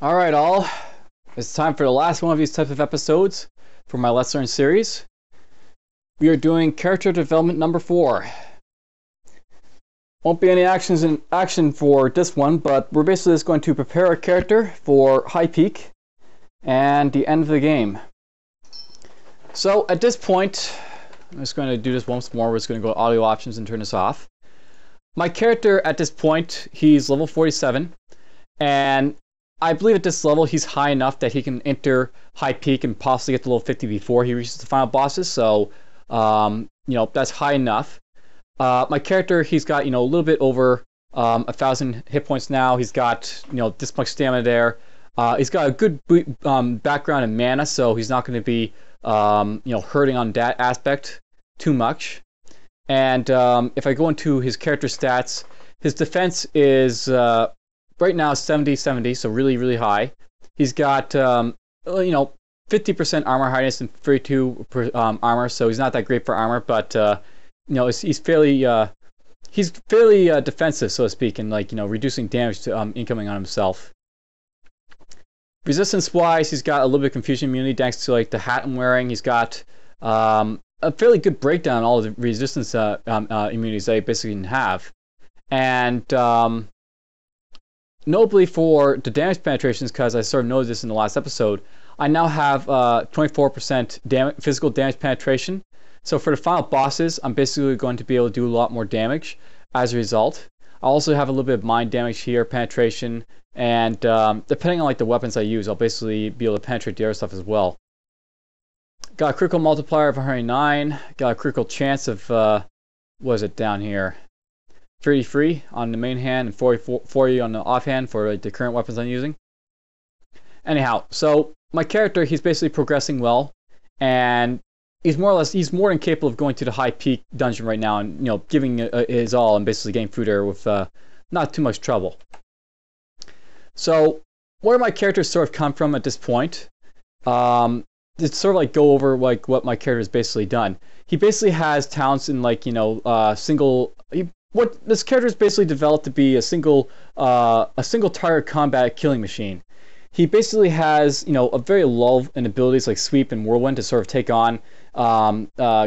Alright all, it's time for the last one of these types of episodes for my Let's Learn series. We are doing character development number 4. Won't be any action for this one, but we're basically just going to prepare a character for high peak and the end of the game. So at this point, I'm just going to do this once more. We're just going to go to audio options and turn this off. My character at this point, he's level 47, and I believe at this level he's high enough that he can enter high peak and possibly get to level 50 before he reaches the final bosses. So, that's high enough. My character, he's got, a little bit over 1,000 hit points now. He's got, this much stamina there. He's got a good background in mana, so he's not going to be, hurting on that aspect too much. And if I go into his character stats, his defense is right now 70-70, so really, really high. He's got 50% armor hardness and 32 armor, so he's not that great for armor, but he's fairly defensive, so to speak, and reducing damage to incoming on himself. Resistance wise, he's got a little bit of confusion immunity thanks to the hat I'm wearing. He's got a fairly good breakdown on all of the resistance immunities that he basically can have. And notably for the damage penetrations, because I sort of noticed this in the last episode, I now have 24% physical damage penetration. So for the final bosses, I'm basically going to be able to do a lot more damage as a result. I also have a little bit of mind damage here, penetration, and depending on the weapons I use, I'll basically be able to penetrate the other stuff as well. Got a critical multiplier of 109. Got a critical chance of, what is it down here? 33 on the main hand and 40 on the offhand for the current weapons I'm using. Anyhow, so my character, he's basically progressing well, and he's more than capable of going to the high peak dungeon right now and giving his all and basically getting through there with not too much trouble. So where my characters sort of come from at this point, it's sort of go over what my character has basically done. He basically has talents in what this character is basically developed to be a single target combat killing machine. He basically has a very low in abilities like sweep and whirlwind to sort of take on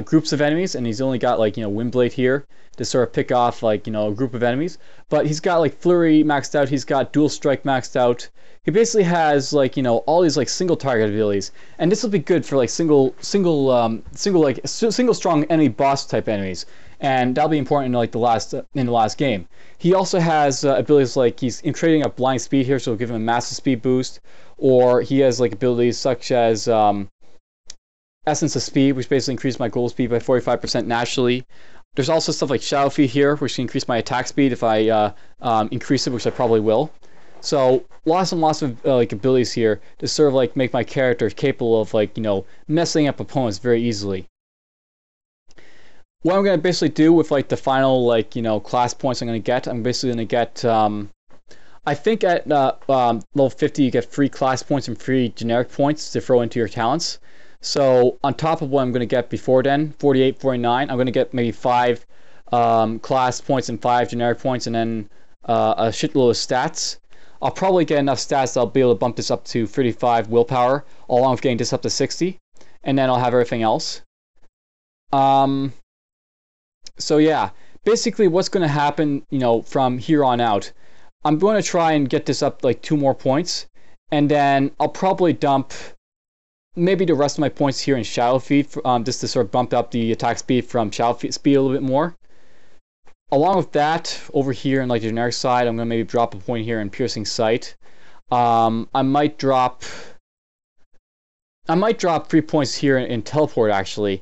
groups of enemies, and he's only got windblade here to sort of pick off a group of enemies. But he's got flurry maxed out. He's got dual strike maxed out. He basically has all these single target abilities, and this will be good for single strong enemy boss type enemies, and that'll be important in the last game. He also has abilities he's creating a blind speed here, so it'll give him a massive speed boost, or he has abilities such as essence of speed, which basically increases my goal speed by 45% naturally. There's also stuff like shadow feet here, which can increase my attack speed if I increase it, which I probably will. So lots and lots of abilities here to sort of make my character capable of messing up opponents very easily. What I'm going to basically do with the final class points I'm going to get, I'm basically going to get I think at level 50 you get free class points and free generic points to throw into your talents. So on top of what I'm going to get before then, 48, 49, I'm going to get maybe 5 class points and 5 generic points, and then a shitload of stats. I'll probably get enough stats that I'll be able to bump this up to 35 willpower, along with getting this up to 60, and then I'll have everything else. So yeah, basically what's going to happen, from here on out, I'm going to try and get this up 2 more points, and then I'll probably dump maybe the rest of my points here in Shadow Feed, just to sort of bump up the attack speed from Shadow Feed speed a little bit more. Along with that, over here in the generic side, I'm going to maybe drop a point here in Piercing Sight. I might drop 3 points here in Teleport, actually,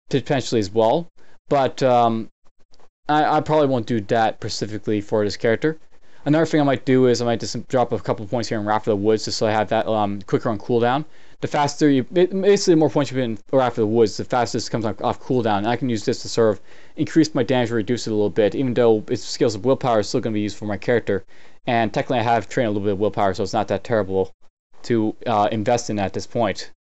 potentially as well. But I probably won't do that specifically for this character. Another thing I might do is I might just drop a couple of points here in Wrath of the Woods, just so I have that quicker on cooldown. The faster basically the more points you put in Wrath of the Woods, the faster this comes off cooldown. And I can use this to sort of increase my damage or reduce it a little bit, even though its skills of willpower is still going to be used for my character. And technically I have trained a little bit of willpower, so it's not that terrible to invest in at this point.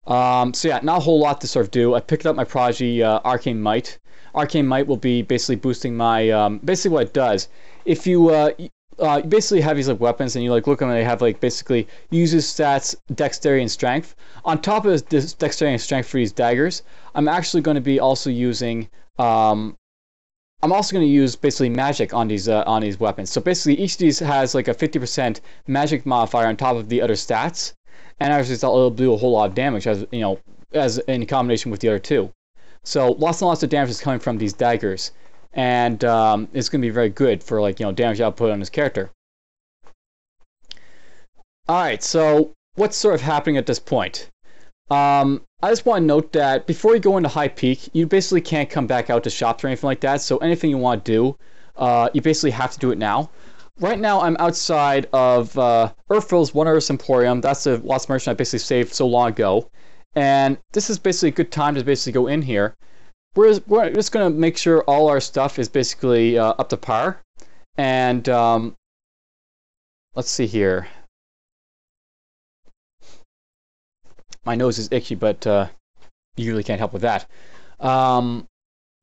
So yeah, not a whole lot to sort of do. I picked up my Prodigy Arcane Might. Arcane Might will be basically boosting my, basically what it does. If you, you basically have these like weapons, and you like look at them, and they have like basically uses stats, dexterity, and strength. On top of this dexterity and strength for these daggers, I'm actually going to be also using I'm also going to use basically magic on these weapons. So basically, each of these has like a 50% magic modifier on top of the other stats, and as a result, it'll do a whole lot of damage, as you know, as in combination with the other two. So lots and lots of damage is coming from these daggers, and it's going to be very good for like damage output on this character. All right, so what's sort of happening at this point? I just want to note that before you go into high peak, you basically can't come back out to shops or anything like that. So anything you want to do, you basically have to do it now. Right now, I'm outside of Urfil's Wondrous Emporium. That's the lost merchant I basically saved so long ago. And this is basically a good time to basically go in here. We're just going to make sure all our stuff is basically up to par. And let's see here. My nose is itchy, but you really can't help with that.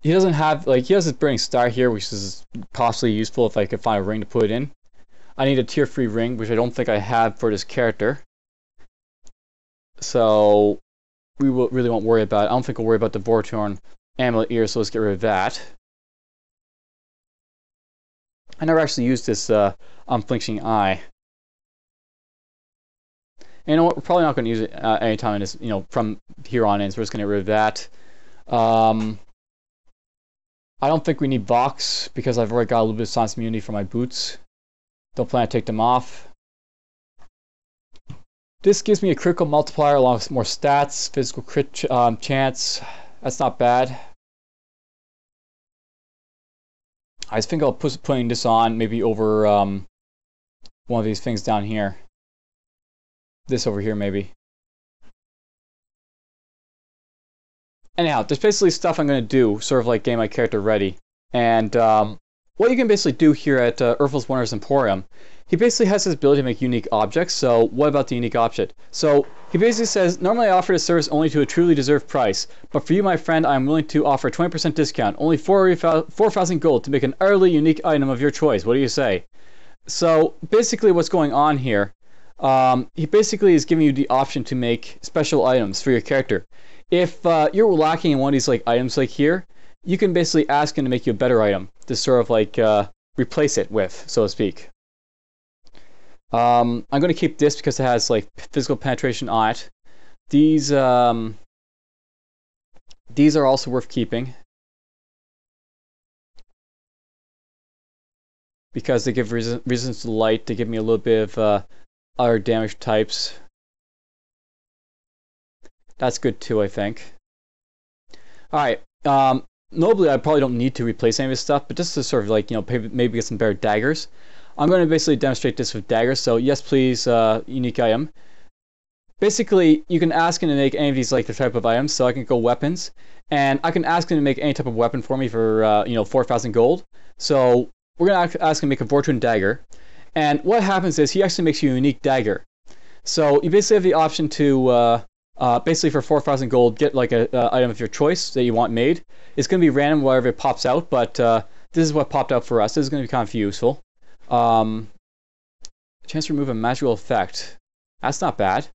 He doesn't have, like, he has his burning star here, which is possibly useful if I could find a ring to put it in. I need a tier 3 ring, which I don't think I have for this character. So we really won't worry about it. I don't think we'll worry about the Vortorn amulet ear, so let's get rid of that. I never actually used this unflinching eye. And you know what? We're probably not going to use it anytime in this, from here on in, so we're just going to get rid of that. I don't think we need Vox, because I've already got a little bit of Science Immunity for my boots. Don't plan to take them off. This gives me a critical multiplier along with more stats, physical crit chance. That's not bad. I just think I'll putting this on maybe over one of these things down here. This over here, maybe. Anyhow, there's basically stuff I'm going to do, sort of like getting my character ready. And what you can basically do here at Urfil's Wondrous Emporium, he basically has his ability to make unique objects. So what about the unique object? So he basically says, normally I offer this service only to a truly deserved price, but for you, my friend, I am willing to offer a 20% discount, only 4,000 gold to make an utterly unique item of your choice. What do you say? So basically what's going on here, he basically is giving you the option to make special items for your character. If you're lacking in one of these like items like here, you can basically ask him to make you a better item to sort of like replace it with, so to speak. I'm going to keep this because it has like physical penetration on it. These are also worth keeping because they give resistance to light. They give me a little bit of other damage types. That's good too, I think. Alright, notably I probably don't need to replace any of this stuff, but just to sort of like, maybe get some better daggers. I'm going to basically demonstrate this with daggers, so yes please, unique item. Basically, you can ask him to make any of these like the type of items, so I can go weapons, and I can ask him to make any type of weapon for me for, 4,000 gold. So we're going to ask him to make a Vortorn dagger, and what happens is he actually makes you a unique dagger. So you basically have the option to, basically for 4,000 gold, get like a item of your choice that you want made. It's going to be random wherever it pops out, but this is what popped out for us. This is going to be kind of useful. Chance to remove a magical effect. That's not bad.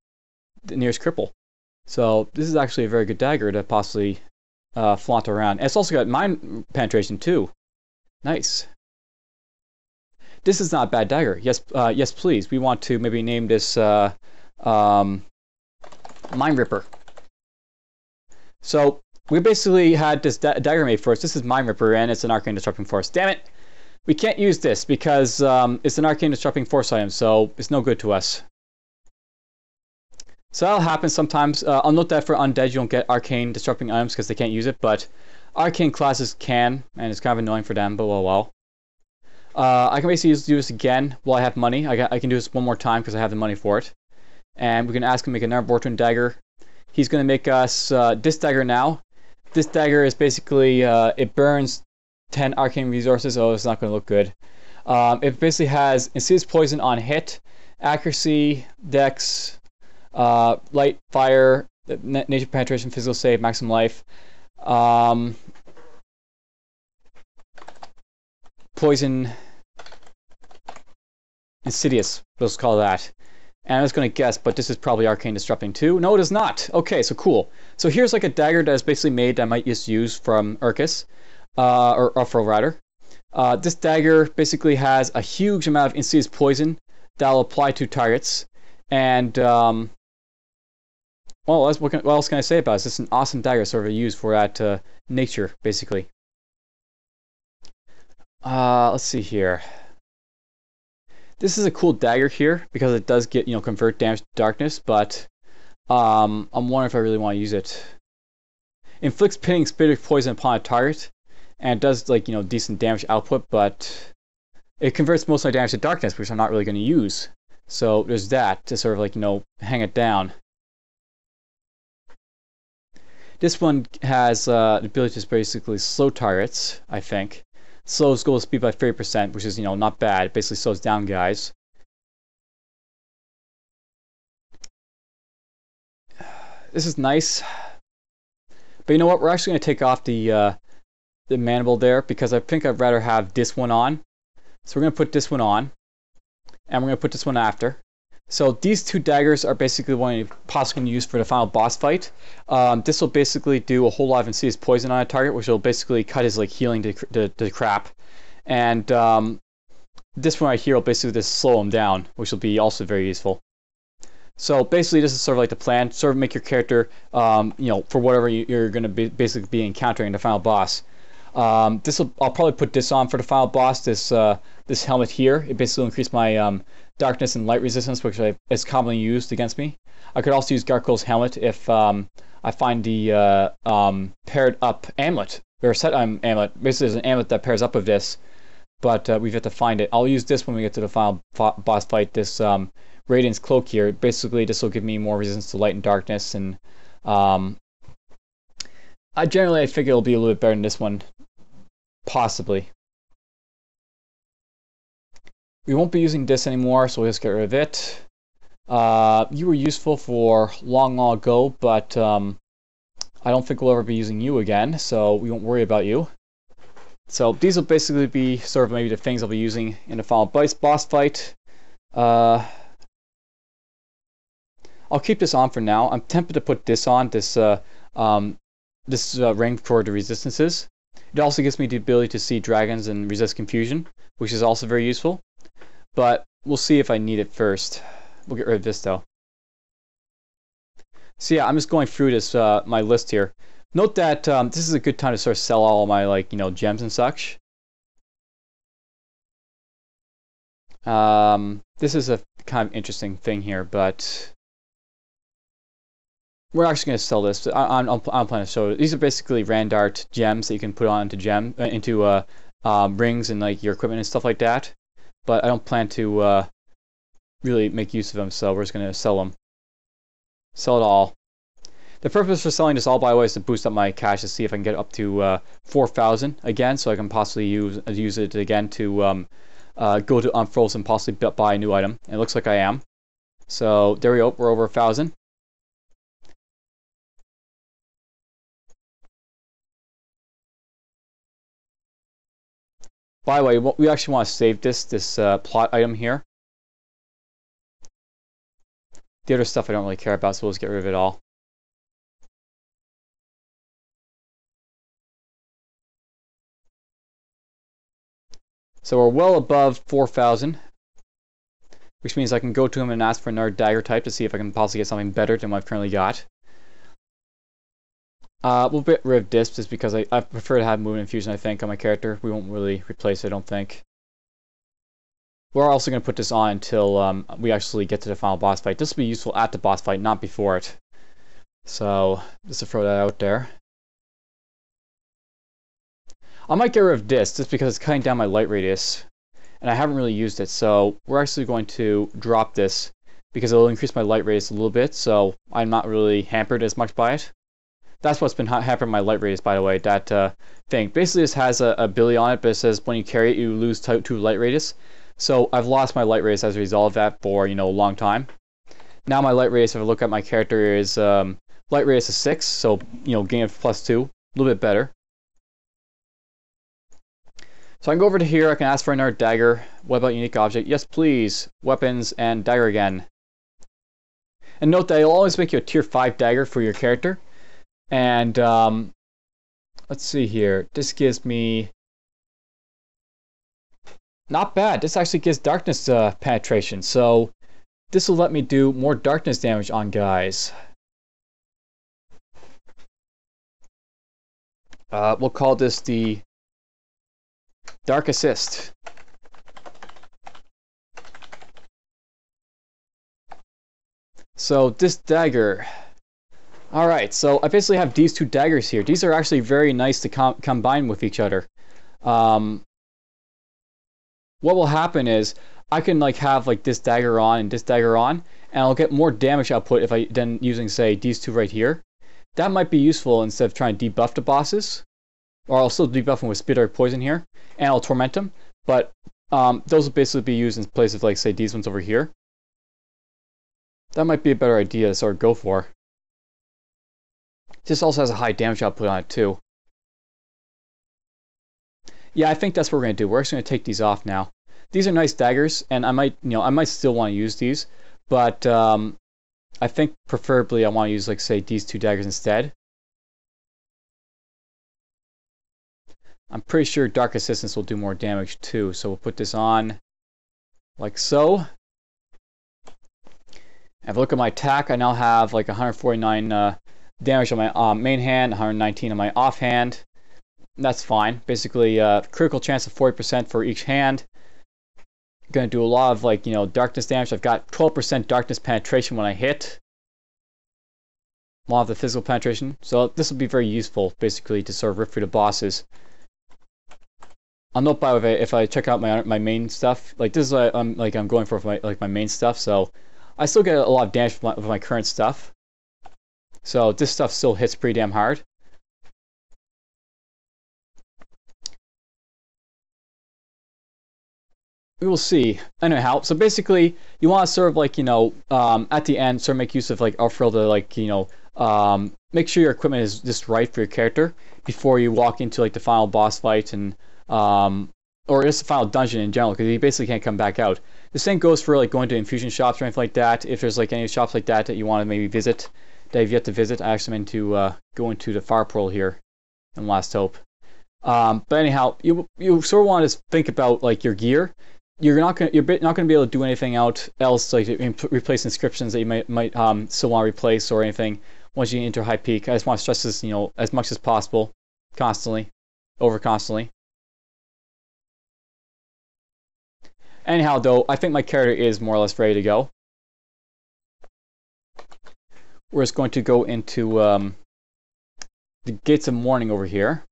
The nearest cripple. So this is actually a very good dagger to possibly flaunt around. And it's also got mind penetration too. Nice. This is not a bad dagger. Yes, yes, please. We want to maybe name this Mind Ripper. So we basically had this dagger made for us. This is Mind Ripper, and it's an arcane disrupting force. Damn it! We can't use this because it's an arcane disrupting force item, so it's no good to us. So that'll happen sometimes. I'll note that for undead, you don't get arcane disrupting items because they can't use it, but arcane classes can, and it's kind of annoying for them, but well. I can basically just do this again while I have money. I can do this one more time because I have the money for it. And we can ask him to make another Vortorn dagger. He's going to make us this dagger now. This dagger is basically, it burns 10 arcane resources. Oh, it's not going to look good. It basically has insidious poison on hit, accuracy, dex, light, fire, nature penetration, physical save, maximum life. Poison, Insidious, let's call that. And I was going to guess, but this is probably Arcane Disrupting too. No, it is not. Okay, so cool. So here's like a dagger that is basically made that I might just use from Urkus, or Uffro rather. This dagger basically has a huge amount of insidious poison that'll apply to targets. And, well, what else can I say about it? It's just an awesome dagger sort of used for that nature, basically. Let's see here. This is a cool dagger here because it does get, convert damage to darkness, but I'm wondering if I really want to use it. Inflicts pitting spirit poison upon a target, and it does like, decent damage output, but it converts most of my damage to darkness, which I'm not really going to use. So there's that to sort of like, hang it down. This one has the ability to basically slow targets, I think. Slows goal speed by 30%, which is, not bad. It basically slows down guys. This is nice. But you know what? We're actually going to take off the mandible there because I think I'd rather have this one on. So we're going to put this one on. And we're going to put this one after. So these two daggers are basically what I'm possibly going to use for the final boss fight. This will basically do a whole lot of insidious poison on a target, which will basically cut his like healing to crap. And this one right here will basically just slow him down, which will be also very useful. So basically, this is sort of like the plan. Sort of make your character, for whatever you're going to basically be encountering the final boss. I'll probably put this on for the final boss. This helmet here. It basically increased my darkness and light resistance, which is commonly used against me. I could also use Gargoyle's helmet if I find the paired up amulet or set amulet. Basically, there's an amulet that pairs up with this, but we've got to find it. I'll use this when we get to the final boss fight. This Radiance cloak here. Basically, this will give me more resistance to light and darkness, and I think it'll be a little bit better than this one, possibly. We won't be using this anymore, so we'll just get rid of it. You were useful for long ago, but I don't think we'll ever be using you again, so we won't worry about you. So these will basically be sort of maybe the things I'll be using in the final boss fight. I'll keep this on for now. I'm tempted to put this on, this ring for the resistances. It also gives me the ability to see dragons and resist confusion, which is also very useful. But we'll see if I need it first. We'll get rid of this though. So yeah, I'm just going through this my list here. Note that this is a good time to sort of sell all my gems and such. This is a kind of interesting thing here, but we're actually going to sell this. I'm planning to show it. These are basically Randart gems that you can put on into rings and like your equipment and stuff like that. But I don't plan to really make use of them, so we're just going to sell them. Sell it all. The purpose for selling this all, by the way, is to boost up my cash to see if I can get up to 4,000 again, so I can possibly use it again to go to Unfroze and possibly buy a new item. And it looks like I am. So there we go. We're over 1,000. By the way, we actually want to save this plot item here. The other stuff I don't really care about, so we'll just get rid of it all. So we're well above 4,000, which means I can go to him and ask for another dagger type to see if I can possibly get something better than what I've currently got. We'll get rid of this just because I prefer to have movement infusion, I think, on my character. We won't really replace it, I don't think. We're also going to put this on until we actually get to the final boss fight. This will be useful at the boss fight, not before it. So, just to throw that out there. I might get rid of this just because it's cutting down my light radius. And I haven't really used it, so we're actually going to drop this because it'll increase my light radius a little bit, so I'm not really hampered as much by it. That's what's been hampering my light radius, by the way, that thing. Basically, this has a ability on it, but it says when you carry it, you lose 2 light radius. So I've lost my light radius as a result of that for, a long time. Now my light radius, if I look at my character, is light radius is 6, so, gain of +2, a little bit better. So I can go over to here, I can ask for another dagger. What about unique object? Yes, please. Weapons and dagger again. And note that it'll always make you a tier 5 dagger for your character. And let's see here. This gives me... Not bad. This actually gives darkness penetration. So this will let me do more darkness damage on guys. We'll call this the Dark Assist. So this dagger. Alright, so I basically have these two daggers here. These are actually very nice to combine with each other. What will happen is I can like have like this dagger on and this dagger on, and I'll get more damage output if I then using say these two right here. That might be useful instead of trying to debuff the bosses. Or I'll still debuff them with Spit or Poison here, and I'll torment them. But those will basically be used in place of like say these ones over here. That might be a better idea to sort of go for. This also has a high damage output on it too. Yeah, I think that's what we're going to do. We're actually going to take these off now. These are nice daggers, and I might still want to use these, but I think preferably I want to use like say these two daggers instead. I'm pretty sure Dark Assistance will do more damage too, so we'll put this on like so. Have a look at my attack. I now have like 149 damage on my main hand, 119 on my offhand. That's fine. Basically, critical chance of 40% for each hand. Going to do a lot of like darkness damage. I've got 12% darkness penetration when I hit. A lot of the physical penetration. So this will be very useful, basically, to sort of rip through the bosses. I'll note by the way, if I check out my main stuff, like this is I'm going for my main stuff. So I still get a lot of damage with my current stuff. So this stuff still hits pretty damn hard. We will see. Anyhow, so basically, you want to sort of like at the end, sort of make use of like Alfrill to like make sure your equipment is just right for your character before you walk into like the final boss fight and or just the final dungeon in general, because you basically can't come back out. The same goes for like going to infusion shops or anything like that. If there's like any shops like that that you want to maybe visit, that you've yet to visit, I actually meant to go into the Fire Pearl here in Last Hope. But anyhow, you sort of want to think about like your gear. You're not gonna be able to do anything else like replace inscriptions that you might still want to replace or anything once you enter High Peak. I just want to stress this as much as possible, constantly. Anyhow, though, I think my character is more or less ready to go. We're just going to go into the Gates of Morning over here.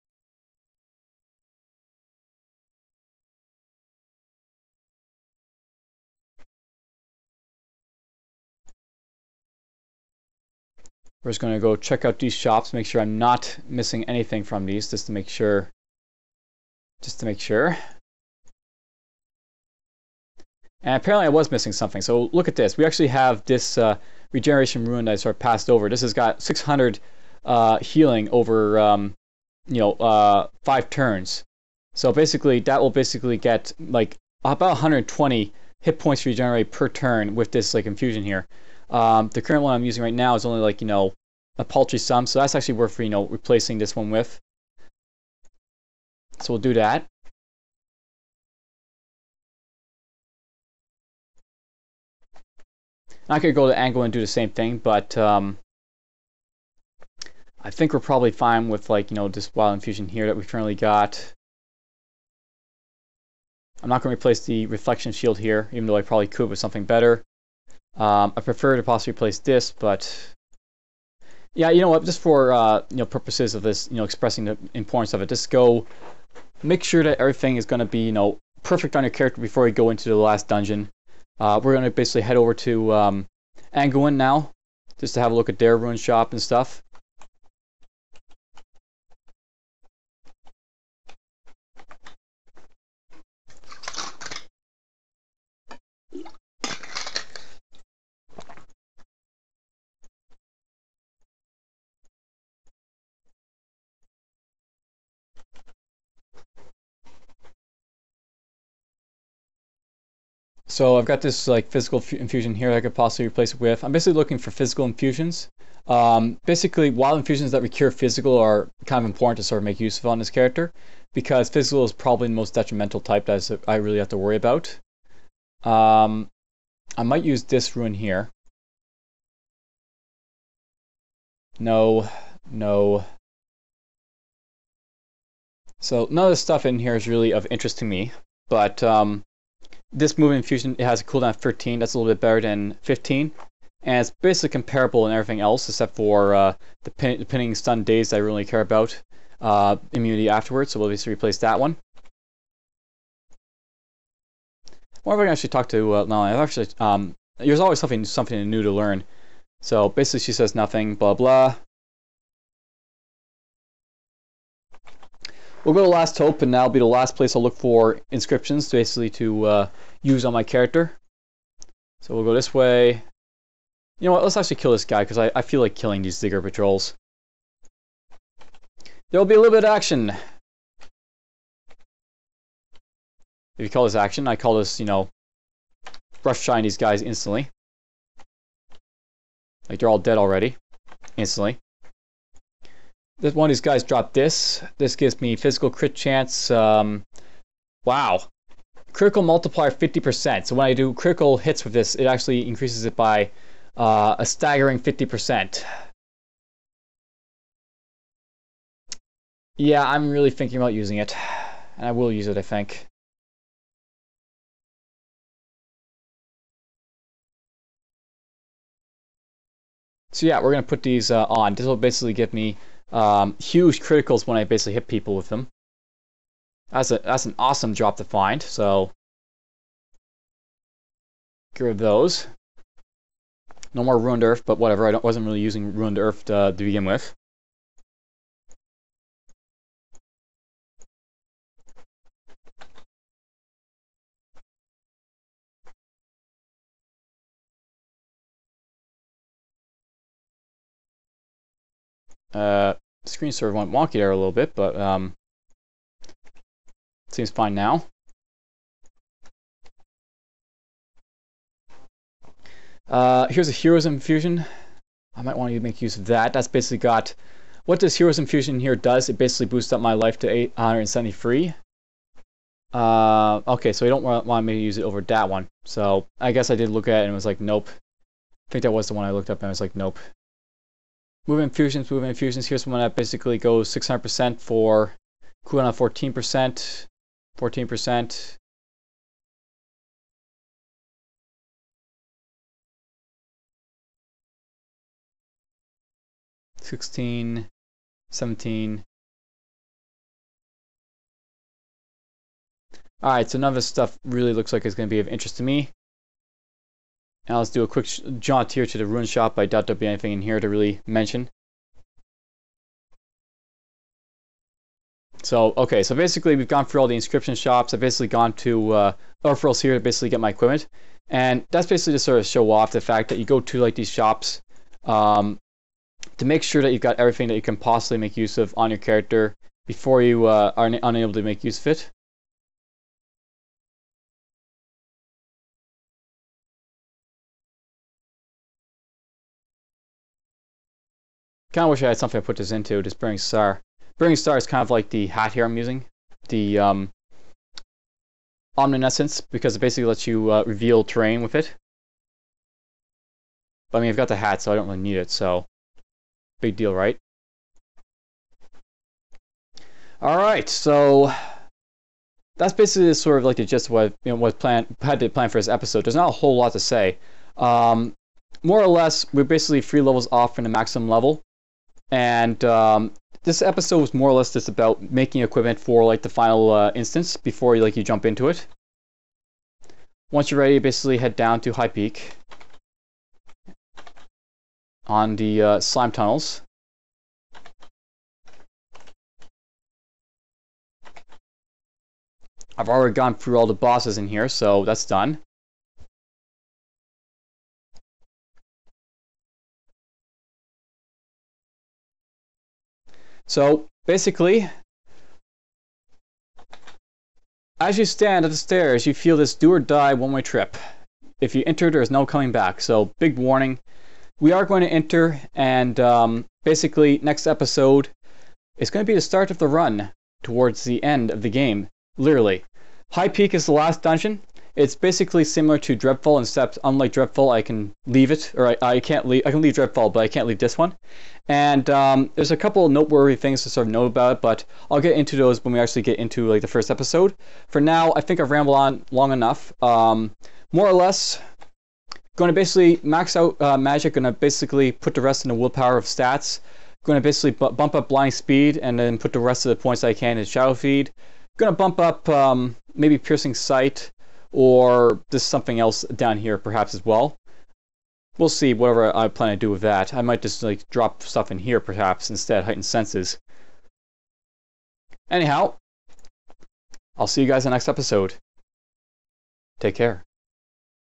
We're just going to go check out these shops, make sure I'm not missing anything from these, just to make sure. And apparently I was missing something. So look at this. We actually have this regeneration rune that I sort of passed over. This has got 600 healing over 5 turns. So basically that will basically get like about 120 hit points regenerated per turn with this like infusion here. The current one I'm using right now is only like a paltry sum, so that's actually worth replacing this one with. So we'll do that. I could go to Angle and do the same thing, but I think we're probably fine with like this wild infusion here that we've currently got. I'm not going to replace the reflection shield here, even though I probably could with something better. I prefer to possibly replace this, but yeah, you know what? Just for purposes of this, expressing the importance of it, just go make sure that everything is going to be perfect on your character before you go into the last dungeon. We're going to basically head over to Anguin now, just to have a look at their ruin shop and stuff. So I've got this like physical infusion here that I could possibly replace it with. I'm basically looking for physical infusions. Basically, wild infusions that recur physical are kind of important to sort of make use of on this character, because physical is probably the most detrimental type that I really have to worry about. I might use this rune here. No, no. So none of the stuff in here is really of interest to me, but this movement infusion, it has a cooldown of 13. That's a little bit better than 15. And it's basically comparable in everything else except for the pinning stun days that I really care about. Immunity afterwards, so we'll basically replace that one. What if I can actually talk to Lily? I've actually, there's always something new to learn. So basically she says nothing, blah blah. We'll go to Last Hope, and that'll be the last place I'll look for inscriptions, basically to use on my character. So we'll go this way. You know what, let's actually kill this guy, because I feel like killing these Ziggurat patrols. There will be a little bit of action. If you call this action, I call this, you know, brush shine these guys instantly. Like they're all dead already. Instantly. This one of these guys dropped this. This gives me physical crit chance. Wow. Critical multiplier 50%. So when I do critical hits with this, it actually increases it by a staggering 50%. Yeah, I'm really thinking about using it. And I will use it, I think. So yeah, we're going to put these on. This will basically give me huge criticals when I basically hit people with them. That's an awesome drop to find, so get rid of those. No more Ruined Earth, but whatever, I wasn't really using Ruined Earth to begin with. Screen sort of went wonky there a little bit, but seems fine now. Here's a Hero's Infusion. I might want to make use of that. That's basically got... What this Hero's Infusion here does, it basically boosts up my life to 873. Okay, so I don't want me to use it over that one. So I guess I did look at it and was like, nope. I think that was the one I looked up and I was like, nope. Movement infusions, movement infusions. Here's one that basically goes 600% for cooldown 14%, 14%. $16, $17. Alright, so none of this stuff really looks like it's going to be of interest to me. Now let's do a quick jaunt here to the Ruin Shop. I doubt there'll be anything in here to really mention. So, okay, so basically we've gone through all the inscription shops. I've basically gone to Urfrils here to basically get my equipment. And that's basically to sort of show off the fact that you go to like these shops to make sure that you've got everything that you can possibly make use of on your character before you are unable to make use of it. Kind of wish I had something to put this into, just Burning Star. Burning Star is kind of like the hat here I'm using, the Omniscience, because it basically lets you reveal terrain with it. But I mean, I've got the hat, so I don't really need it, so big deal, right? Alright, so that's basically sort of like the gist of what had to plan for this episode. There's not a whole lot to say. More or less, we're basically 3 levels off from the maximum level. And this episode was more or less just about making equipment for like the final instance before you jump into it. Once you're ready, basically head down to High Peak on the slime tunnels. I've already gone through all the bosses in here, so that's done. So basically, As you stand at the stairs, you feel this do or die one-way trip. If you enter, there is no coming back. So, big warning. We are going to enter, and basically, next episode is going to be the start of the run towards the end of the game. Literally. High Peak is the last dungeon. It's basically similar to Dreadfall, except unlike Dreadfall, I can leave it, or I can't leave. I can leave Dreadfall, but I can't leave this one. And there's a couple of noteworthy things to sort of know about it, but I'll get into those when we actually get into like the first episode. For now, I think I've rambled on long enough. More or less, going to basically max out magic. Going to basically put the rest in the willpower of stats. Going to basically bump up blind speed, and then put the rest of the points I can in shadow feed. Going to bump up maybe piercing sight, or just something else down here perhaps as well. We'll see whatever I plan to do with that. I might just like drop stuff in here perhaps instead, heightened senses. Anyhow, I'll see you guys in the next episode. Take care.